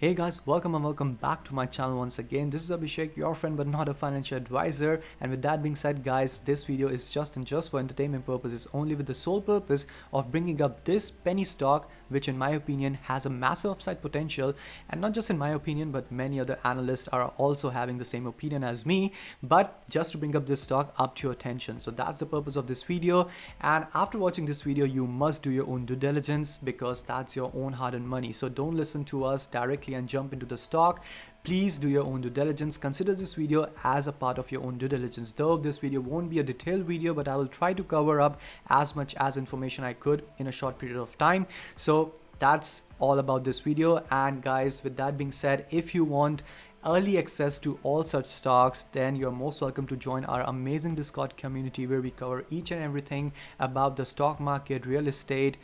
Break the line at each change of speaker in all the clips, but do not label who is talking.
Hey guys, welcome and welcome back to my channel once again. This is Abhishek, your friend but not a financial advisor. And with that being said guys, this video is just for entertainment purposes only, with the sole purpose of bringing up this penny stock, which in my opinion has a massive upside potential. And not just in my opinion, but many other analysts are also having the same opinion as me, but just to bring up this stock up to your attention. So that's the purpose of this video. And after watching this video, you must do your own due diligence, because that's your own hard-earned money. So don't listen to us directly and jump into the stock. Please do your own due diligence. Consider this video as a part of your own due diligence. Though this video won't be a detailed video, but I will try to cover up as much as information I could in a short period of time. So that's all about this video. And guys, with that being said, if you want early access to all such stocks, then you're most welcome to join our amazing Discord community, where we cover each and everything about the stock market, real estate,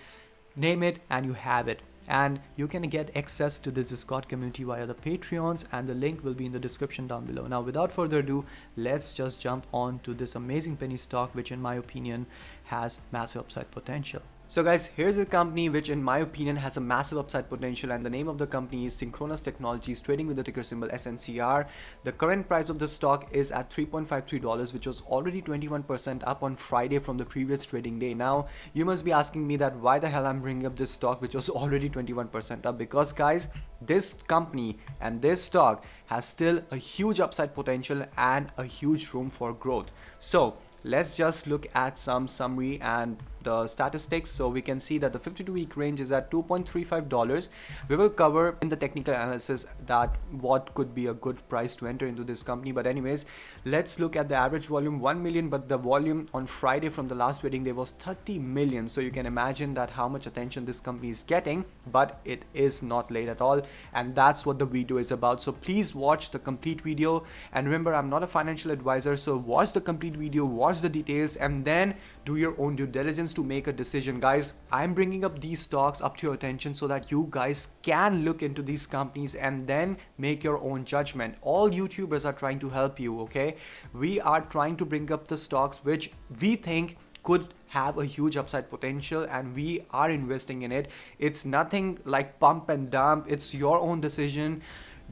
name it and you have it. And you can get access to this Discord community via the Patreons, and the link will be in the description down below. Now without further ado, let's just jump on to this amazing penny stock, which in my opinion has massive upside potential. So guys, here's a company which in my opinion has a massive upside potential, and the name of the company is Synchronous Technologies, trading with the ticker symbol SNCR. The current price of the stock is at $3.53, which was already 21% up on Friday from the previous trading day. Now you must be asking me that why the hell I'm bringing up this stock which was already 21% up, because guys, this company and this stock has still a huge upside potential and a huge room for growth. So let's just look at some summary and the statistics. So we can see that the 52-week range is at $2.35. We will cover in the technical analysis that what could be a good price to enter into this company. But anyways, let's look at the average volume, 1 million, but the volume on Friday from the last trading day was 30 million. So you can imagine that how much attention this company is getting, but it is not late at all. And that's what the video is about. So please watch the complete video. And remember, I'm not a financial advisor, so watch the complete video, watch the details, and then do your own due diligence to make a decision. Guys, I'm bringing up these stocks up to your attention so that you guys can look into these companies and then make your own judgment. All YouTubers are trying to help you, okay? We are trying to bring up the stocks which we think could have a huge upside potential, and we are investing in it. It's nothing like pump and dump. It's your own decision.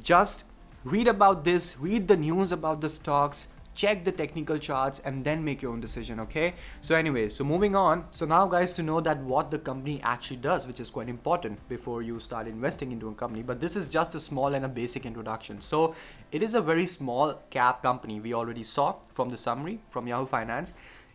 Just read about this, read the news about the stocks, check the technical charts, and then make your own decision, okay? So anyways, so moving on. So now guys, to know that what the company actually does, which is quite important before you start investing into a company, but this is just a small and a basic introduction. So it is a very small cap company. We already saw from the summary from Yahoo Finance.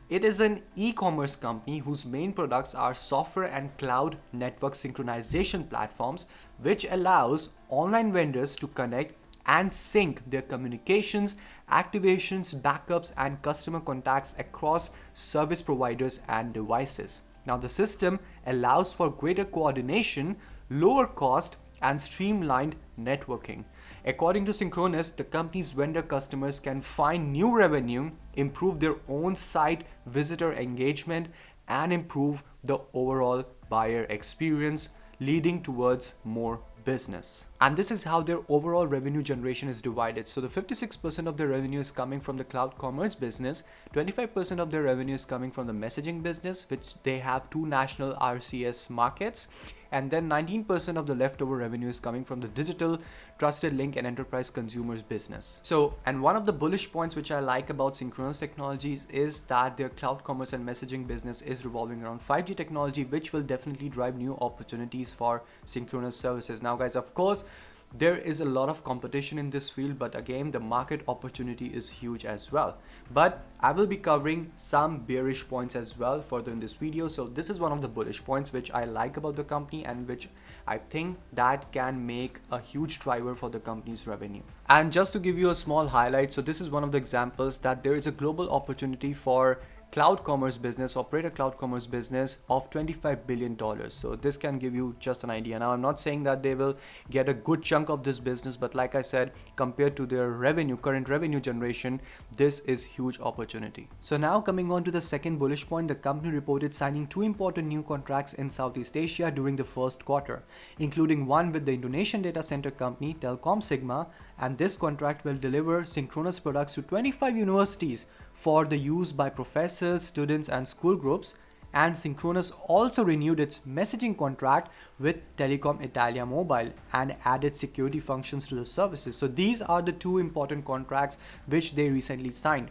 It is an e-commerce company whose main products are software and cloud network synchronization platforms, which allows online vendors to connect and sync their communications, activations, backups, and customer contacts across service providers and devices. Now the system allows for greater coordination, lower cost, and streamlined networking. According to Synchronous, the company's vendor customers can find new revenue, improve their own site visitor engagement, and improve the overall buyer experience, leading towards more business. And this is how their overall revenue generation is divided. So the 56% of their revenue is coming from the cloud commerce business, 25% of their revenue is coming from the messaging business, which they have 2 national RCS markets, and then 19% of the leftover revenue is coming from the digital, trusted link, and enterprise consumers business. So, and one of the bullish points which I like about Synchronous Technologies is that their cloud commerce and messaging business is revolving around 5G technology, which will definitely drive new opportunities for Synchronous services. Now guys, of course, there is a lot of competition in this field, but again, the market opportunity is huge as well. But I will be covering some bearish points as well further in this video. So this is one of the bullish points which I like about the company, and which I think that can make a huge driver for the company's revenue. And just to give you a small highlight, so this is one of the examples that there is a global opportunity for cloud commerce business, operator cloud commerce business of $25 billion. So this can give you just an idea. Now I'm not saying that they will get a good chunk of this business, but like I said, compared to their revenue, current revenue generation, this is huge opportunity. So now coming on to the second bullish point, the company reported signing 2 important new contracts in Southeast Asia during the first quarter, including one with the Indonesian data center company Telkom Sigma, and this contract will deliver Synchronous products to 25 universities for the use by professors, students, and school groups. And Synchronoss also renewed its messaging contract with Telecom Italia Mobile and added security functions to the services. So these are the two important contracts which they recently signed.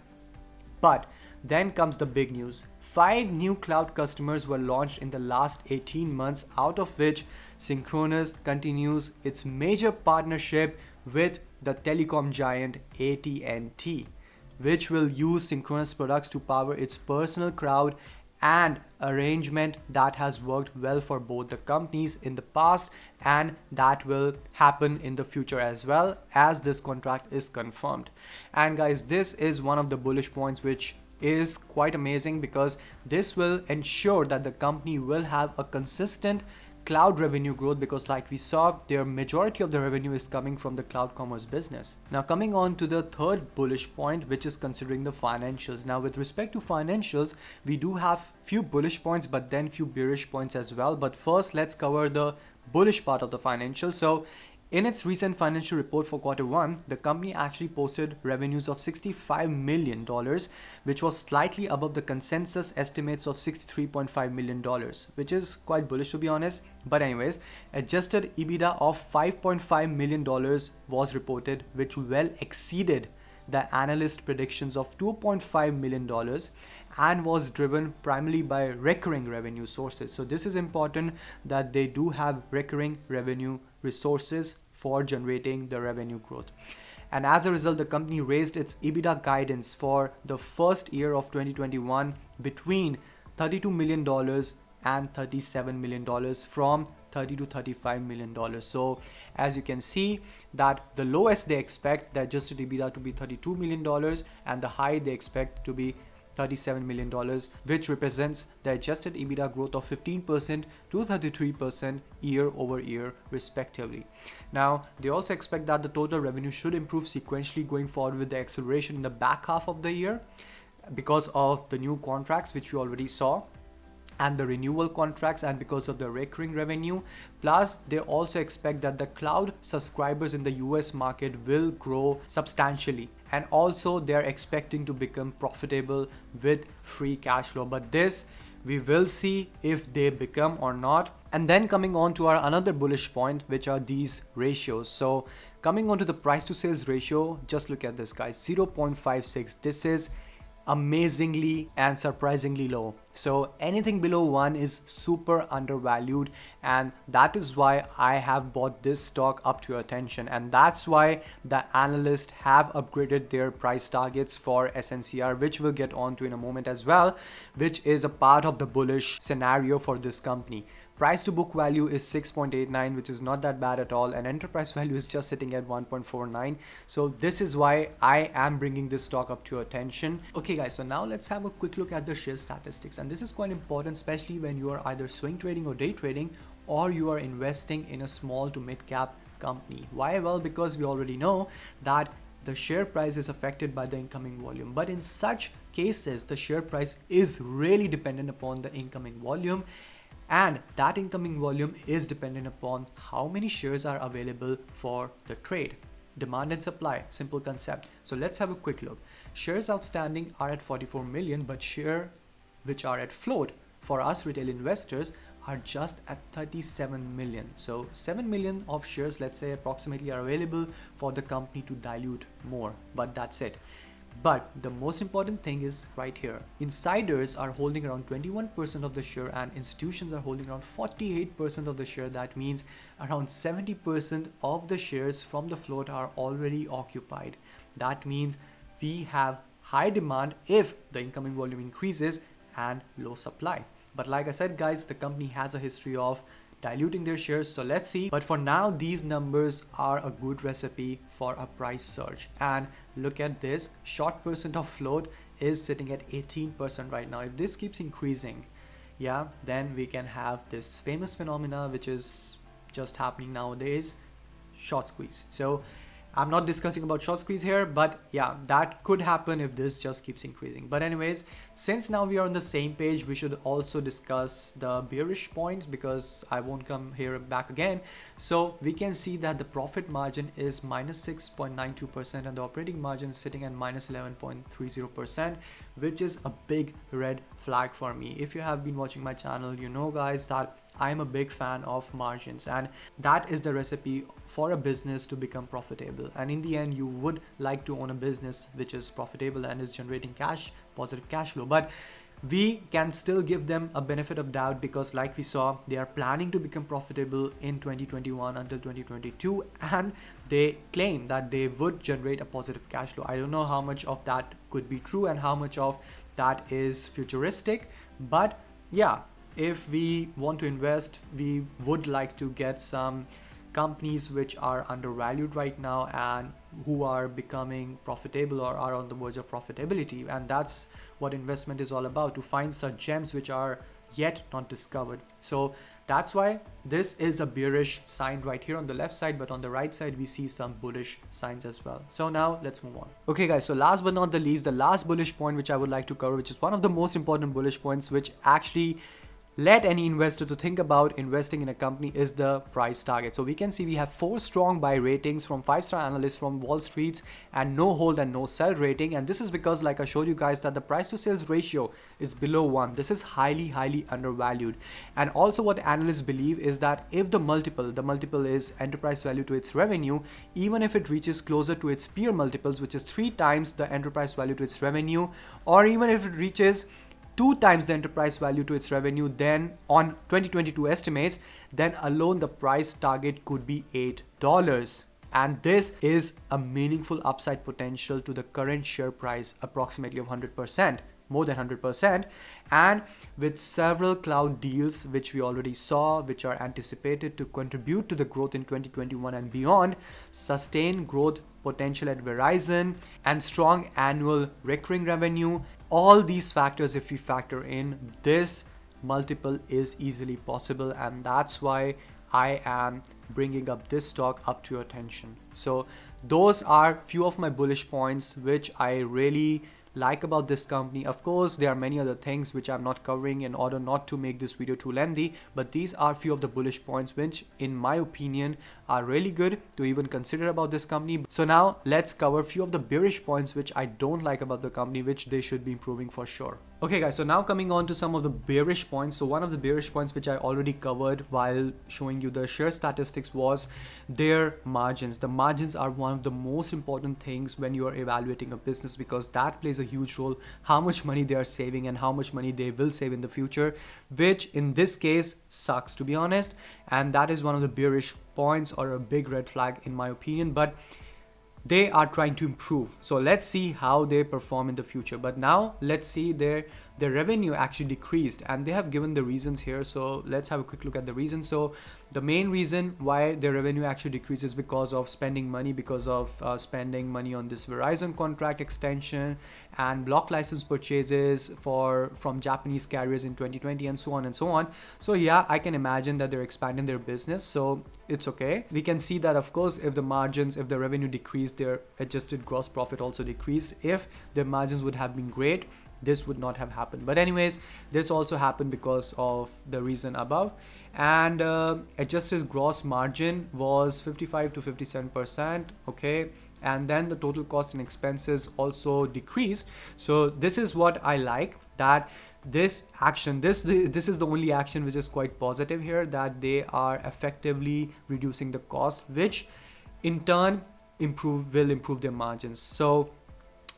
But then comes the big news. 5 new cloud customers were launched in the last 18 months, out of which Synchronoss continues its major partnership with the telecom giant AT&T, which will use Synchronoss products to power its personal cloud, and arrangement that has worked well for both the companies in the past, and that will happen in the future as well, as this contract is confirmed. And guys, this is one of the bullish points which is quite amazing, because this will ensure that the company will have a consistent cloud revenue growth, because like we saw, their majority of the revenue is coming from the cloud commerce business. Now coming on to the third bullish point, which is considering the financials. Now with respect to financials, we do have few bullish points but then few bearish points as well. But first let's cover the bullish part of the financials. So in its recent financial report for Q1, the company actually posted revenues of $65 million, which was slightly above the consensus estimates of $63.5 million, which is quite bullish to be honest. But anyways, adjusted EBITDA of $5.5 million was reported, which well exceeded the analyst predictions of $2.5 million and was driven primarily by recurring revenue sources. So this is important, that they do have recurring revenue resources for generating the revenue growth. And as a result, the company raised its EBITDA guidance for the first year of 2021 between $32 million and $37 million from $30 to $35 million. So as you can see, that the lowest they expect the adjusted EBITDA to be $32 million and the high they expect to be $37 million, which represents the adjusted EBITDA growth of 15% to 33% year over year respectively. Now they also expect that the total revenue should improve sequentially going forward with the acceleration in the back half of the year because of the new contracts which you already saw, and the renewal contracts, and because of the recurring revenue. Plus they also expect that the cloud subscribers in the US market will grow substantially, and also they're expecting to become profitable with free cash flow. But this we will see if they become or not. And then coming on to our another bullish point, which are these ratios. So coming on to the price to sales ratio, just look at this guys, 0.56. this is amazingly and surprisingly low. So anything below 1 is super undervalued, and that is why I have bought this stock up to your attention, and that's why the analysts have upgraded their price targets for SNCR, which we'll get on to in a moment as well, which is a part of the bullish scenario for this company. Price to book value is 6.89, which is not that bad at all, and enterprise value is just sitting at 1.49. So this is why I am bringing this stock up to your attention. Okay guys, so now let's have a quick look at the share statistics, and this is quite important, especially when you are either swing trading or day trading, or you are investing in a small to mid cap company. Why? Well, because we already know that the share price is affected by the incoming volume, but in such cases the share price is really dependent upon the incoming volume, and that incoming volume is dependent upon how many shares are available for the trade. Demand and supply, simple concept. So let's have a quick look. Shares outstanding are at 44 million, but share which are at float for us retail investors are just at 37 million. So 7 million of shares, let's say approximately, are available for the company to dilute more, but that's it. But the most important thing is right here. Insiders are holding around 21% of the share and institutions are holding around 48% of the share. That means around 70% of the shares from the float are already occupied. That means we have high demand if the incoming volume increases and low supply. But like I said guys, the company has a history of diluting their shares, so let's see. But for now, these numbers are a good recipe for a price surge. And look at this, short percent of float is sitting at 18% right now. If this keeps increasing, yeah, then we can have this famous phenomena which is just happening nowadays, short squeeze. So I'm not discussing about short squeeze here, but yeah, that could happen if this just keeps increasing. But anyways, since now we are on the same page, we should also discuss the bearish points because I won't come here back again. So we can see that the profit margin is minus 6.92% and the operating margin is sitting at minus 11.30%, which is a big red flag for me. If you have been watching my channel, you know guys that I'm a big fan of margins, and that is the recipe for a business to become profitable. And in the end, you would like to own a business which is profitable and is generating cash, positive cash flow. But we can still give them a benefit of doubt because like we saw, they are planning to become profitable in 2021 until 2022, and they claim that they would generate a positive cash flow. I don't know how much of that could be true and how much of that is futuristic, but yeah, if we want to invest, we would like to get some companies which are undervalued right now and who are becoming profitable or are on the verge of profitability. And that's what investment is all about, to find such gems which are yet not discovered. So that's why this is a bearish sign right here on the left side, but on the right side we see some bullish signs as well. So now let's move on. Okay guys, so last but not the least, the last bullish point which I would like to cover, which is one of the most important bullish points which actually let any investor to think about investing in a company, is the price target. So we can see we have 4 strong buy ratings from 5-star analysts from Wall Street and no hold and no sell rating. And this is because, like I showed you guys, that the price to sales ratio is below 1. This is highly undervalued. And also what analysts believe is that if the multiple is enterprise value to its revenue, even if it reaches closer to its peer multiples, which is 3 times the enterprise value to its revenue, or even if it reaches 2 times the enterprise value to its revenue, then on 2022 estimates, then alone the price target could be $8. And this is a meaningful upside potential to the current share price, approximately of 100%, more than 100%. And with several cloud deals, which we already saw, which are anticipated to contribute to the growth in 2021 and beyond, sustained growth potential at Verizon, and strong annual recurring revenue, all these factors, if we factor in, this multiple is easily possible. And that's why I am bringing up this stock up to your attention. So those are few of my bullish points which I really like about this company. Of course, there are many other things which I'm not covering in order not to make this video too lengthy, but these are few of the bullish points which in my opinion are really good to even consider about this company. So now let's cover few of the bearish points which I don't like about the company, which they should be improving for sure. Okay guys, so now coming on to some of the bearish points. So one of the bearish points which I already covered while showing you the share statistics was their margins. The margins are one of the most important things when you are evaluating a business, because that plays a huge role, how much money they are saving and how much money they will save in the future, which in this case sucks, to be honest. And that is one of the bearish points or a big red flag in my opinion, but they are trying to improve. So let's see how they perform in the future. But now let's see their revenue actually decreased, and they have given the reasons here. So let's have a quick look at the reasons. So the main reason why their revenue actually decreases because of spending money, because of spending money on this Verizon contract extension and block license purchases from Japanese carriers in 2020 and so on and so on. So yeah, I can imagine that they're expanding their business, so it's okay. We can see that of course if the margins, if the revenue decreased, their adjusted gross profit also decreased. If their margins would have been great, this would not have happened. But anyways, this also happened because of the reason above. And adjusted gross margin was 55 to 57%. Okay, and then the total cost and expenses also decreased. So this is what I like, that this action, this is the only action which is quite positive here, that they are effectively reducing the cost, which in turn will improve their margins. So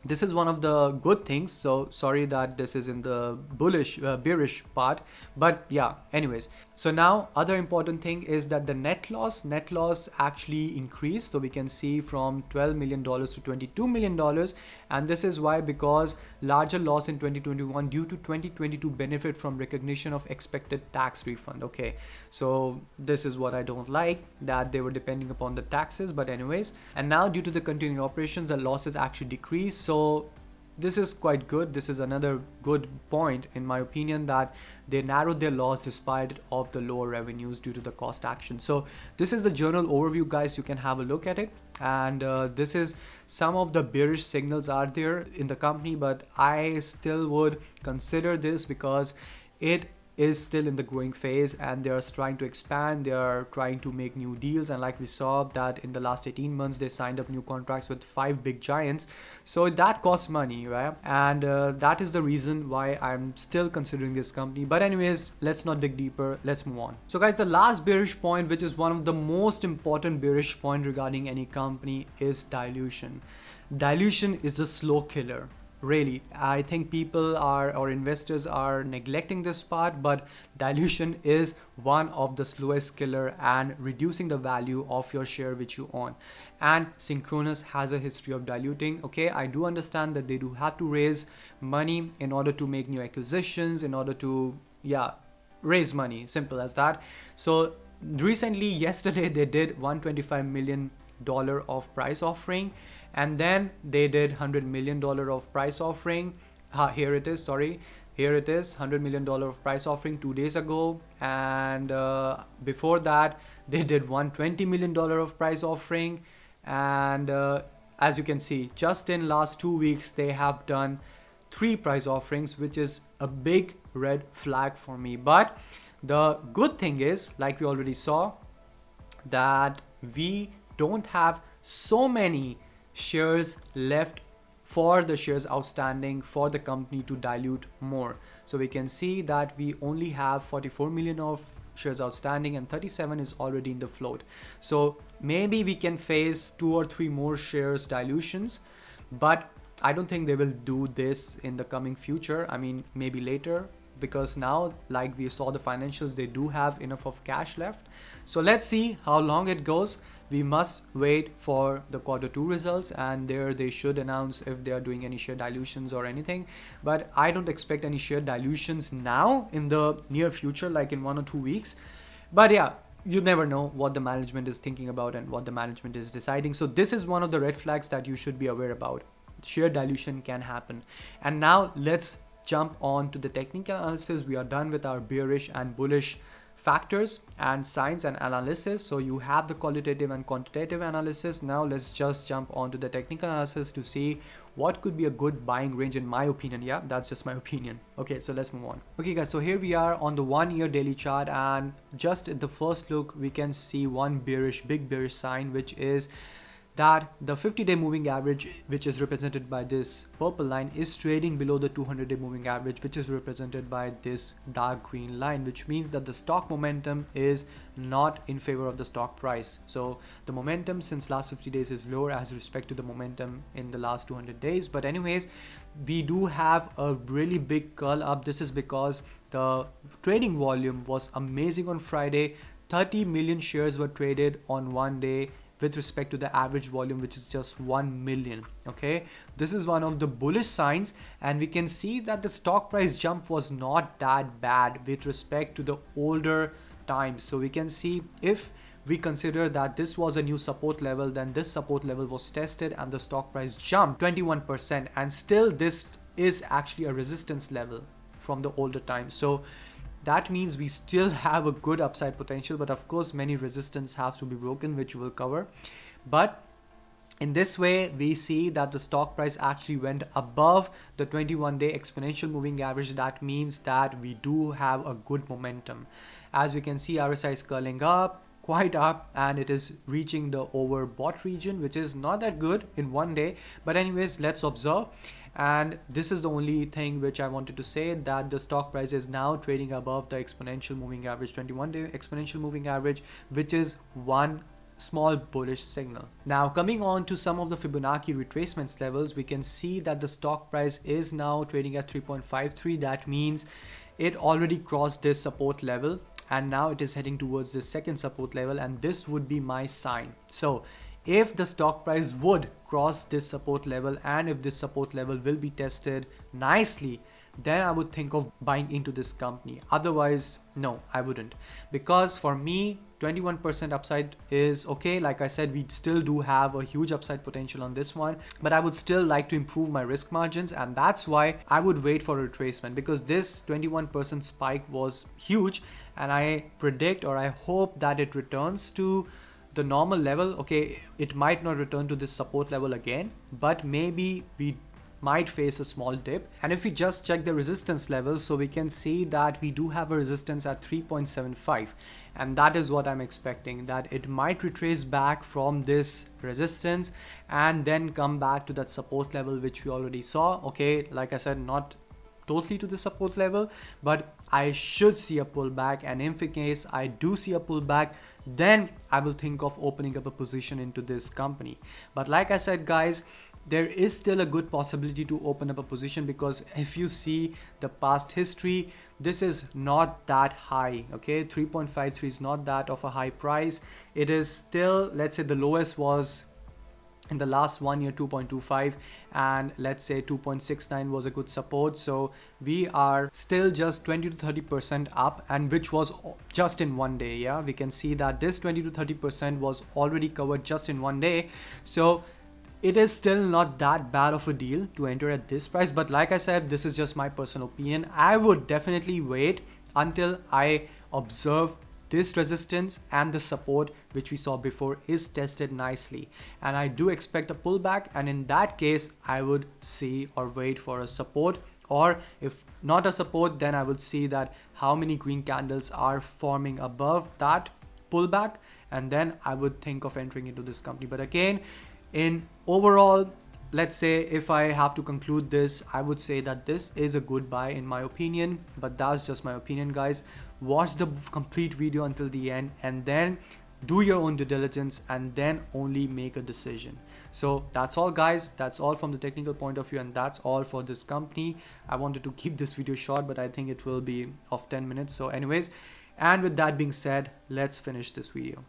this is one of the good things. So sorry that this is in the bearish part, but yeah, anyways. So now other important thing is that the net loss actually increased. So we can see from $12 million to $22 million. And this is why, because larger loss in 2021 due to 2022 benefit from recognition of expected tax refund. Okay, so this is what I don't like, that they were depending upon the taxes. But anyways, and now due to the continuing operations, the losses actually decreased. So this is quite good. This is another good point in my opinion, that they narrowed their loss despite of the lower revenues due to the cost action. So this is the journal overview, guys. You can have a look at it, and this is some of the bearish signals are there in the company, but I still would consider this because it is still in the growing phase and they are trying to expand, they are trying to make new deals, and like we saw that in the last 18 months they signed up new contracts with 5 big giants, so that costs money, right? And that is the reason why I'm still considering this company. But anyways, let's not dig deeper, let's move on. So guys, the last bearish point, which is one of the most important bearish point regarding any company, is dilution. Dilution is a slow killer. Really, I think people are, or investors are, neglecting this part, but dilution is one of the slowest killer and reducing the value of your share which you own. And Synchronous has a history of diluting. Okay, I do understand that they do have to raise money in order to make new acquisitions, in order to, yeah, raise money, simple as that. So recently, yesterday, they did $125 million of price offering, and then they did $100 million of price offering. Here it is, sorry, here it is, $100 million of price offering 2 days ago, and before that they did $120 million of price offering, and as you can see, just in last 2 weeks they have done 3 price offerings, which is a big red flag for me. But the good thing is, like we already saw, that we don't have so many shares left for the shares outstanding for the company to dilute more. So we can see that we only have 44 million of shares outstanding and 37 is already in the float. So maybe we can face 2 or 3 more shares dilutions, but I don't think they will do this in the coming future. I mean, maybe later, because now, like we saw the financials, they do have enough of cash left. So let's see how long it goes. We must wait for the Q2 results, and there they should announce if they are doing any share dilutions or anything. But I don't expect any share dilutions now in the near future, like in 1 or 2 weeks. But yeah, you never know what the management is thinking about and what the management is deciding. So this is one of the red flags that you should be aware about. Share dilution can happen. And now let's jump on to the technical analysis. We are done with our bearish and bullish factors and signs and analysis. So you have the qualitative and quantitative analysis. Now let's just jump on to the technical analysis to see what could be a good buying range in my opinion. Yeah, that's just my opinion. Okay, so let's move on. Okay guys, so here we are on the 1 year daily chart, and just at the first look we can see one big bearish sign, which is that the 50-day moving average, which is represented by this purple line, is trading below the 200-day moving average, which is represented by this dark green line, which means that the stock momentum is not in favor of the stock price. So the momentum since last 50 days is lower as respect to the momentum in the last 200 days. But anyways, we do have a really big curl up. This is because the trading volume was amazing on Friday. 30 million shares were traded on one day, with respect to the average volume, which is just 1 million. Okay, this is one of the bullish signs, and we can see that the stock price jump was not that bad with respect to the older times. So we can see, if we consider that this was a new support level, then this support level was tested and the stock price jumped 21%, and still this is actually a resistance level from the older times. So that means we still have a good upside potential, but of course many resistance have to be broken, which we'll cover. But in this way, we see that the stock price actually went above the 21-day exponential moving average. That means that we do have a good momentum. As we can see, RSI is curling up, quite up, and it is reaching the overbought region, which is not that good in one day. But anyways, let's observe. And this is the only thing which I wanted to say, that the stock price is now trading above the exponential moving average, 21-day exponential moving average, which is one small bullish signal. Now coming on to some of the Fibonacci retracements levels, we can see that the stock price is now trading at 3.53. That means it already crossed this support level, and now it is heading towards the second support level, and this would be my sign. So if the stock price would cross this support level, and if this support level will be tested nicely, then I would think of buying into this company. Otherwise, no, I wouldn't. Because for me, 21% upside is okay. Like I said, we still do have a huge upside potential on this one, but I would still like to improve my risk margins, and that's why I would wait for a retracement, because this 21% spike was huge, and I predict, or I hope, that it returns to the normal level. Okay, it might not return to this support level again, but maybe we might face a small dip. And if we just check the resistance levels, so we can see that we do have a resistance at 3.75, and that is what I'm expecting, that it might retrace back from this resistance and then come back to that support level which we already saw. Okay, like I said, not totally to the support level, but I should see a pullback, and if in case I do see a pullback, then I will think of opening up a position into this company. But like I said, guys, there is still a good possibility to open up a position, because if you see the past history, this is not that high. Okay, 3.53 is not that of a high price. It is still, let's say the lowest was in the last 1 year 2.25, and let's say 2.69 was a good support. So we are still just 20 to 30% up, and which was just in one day. Yeah, we can see that this 20 to 30% was already covered just in one day. So it is still not that bad of a deal to enter at this price. But like I said, this is just my personal opinion. I would definitely wait until I observe this resistance and the support which we saw before is tested nicely, and I do expect a pullback, and in that case I would see or wait for a support, or if not a support, then I would see that how many green candles are forming above that pullback, and then I would think of entering into this company. But again, in overall, let's say if I have to conclude this, I would say that this is a good buy in my opinion, but that's just my opinion, guys. Watch the complete video until the end, and then do your own due diligence, and then only make a decision. So that's all, guys. That's all from the technical point of view, and that's all for this company. I wanted to keep this video short, but I think it will be of 10 minutes. So anyways, and with that being said, let's finish this video.